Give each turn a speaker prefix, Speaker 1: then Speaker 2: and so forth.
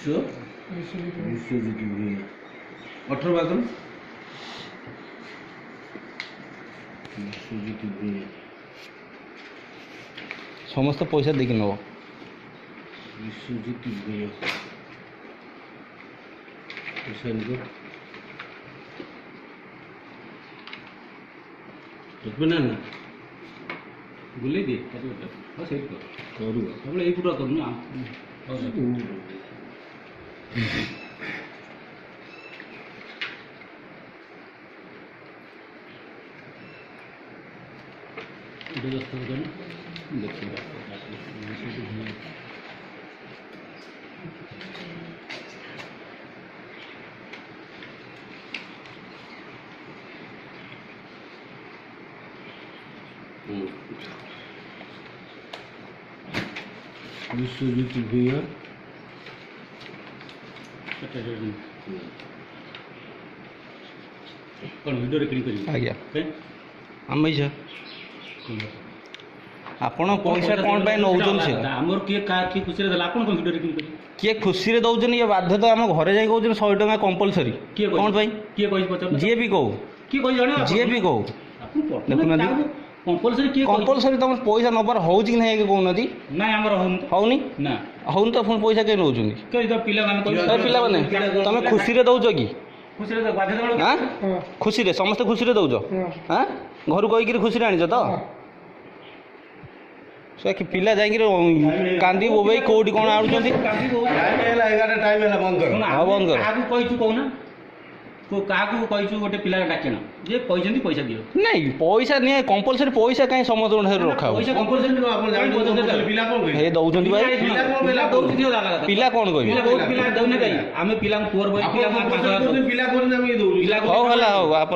Speaker 1: विश्वजित भूया 18 bathroom Vishwajit भूया
Speaker 2: समस्त पैसा देखी नब
Speaker 1: विश्वजित भूया पैसा इनको ना बुले दे हाँ सही करूँ अब यही पूरा करूँ ना विश्वजित भूया कौन वीडियो रिकॉर्डिंग करी
Speaker 2: आज्ञा आम इच्छा आपण पैसा कौन पे नौचन से
Speaker 1: आमर किए का की खुशी रे दला आपण कोन वीडियो रिकॉर्डिंग करी
Speaker 2: किए खुशी रे दौचन ये बाध्य तो आम घरे जाई कहउछन 100 टका कंपलसरी
Speaker 1: किए
Speaker 2: कौन पे
Speaker 1: किए कहि पचर
Speaker 2: जे भी कहू
Speaker 1: की कहि जाने
Speaker 2: जे भी कहू
Speaker 1: देखु ना कंपलसरी किए
Speaker 2: कंपलसरी तुम पैसा नबार होउछ कि नहीं कहू नदी
Speaker 1: ना हमर
Speaker 2: होउनी
Speaker 1: ना
Speaker 2: होउन तो फोन पैसा के नौचन
Speaker 1: कहि तो पिला माने
Speaker 2: ए पिला माने तुम खुशी रे दौछ की
Speaker 1: खुशी रे बाध्य दल
Speaker 2: हां खुशी रे समस्त खुशी रे दौछ हां घर कहि कि खुशी रे आनिछ तो से कि पिला जाई कांदी बोबई कोडी कोन आउछंती
Speaker 1: टाइम है बंद कर
Speaker 2: हां बंद कर
Speaker 1: आगु कहिछु कहू को काकू कहिछु गोटे पिला डाकेना जे कहजंती पैसा दियो
Speaker 2: नहीं पैसा नहीं कंपलसरी पैसा कहीं समस्त रखा हो
Speaker 1: पैसा कंपलसरी आपण जानि पिला कोन
Speaker 2: हे दउछंती भाई
Speaker 1: पिला दउछि दियो जाला
Speaker 2: पिला कोन कहबी
Speaker 1: पिला बहुत पिला दउने कहि आमे पिला तोर पिला 5000
Speaker 3: पिला कोन हम दउ
Speaker 2: हो हला हो आप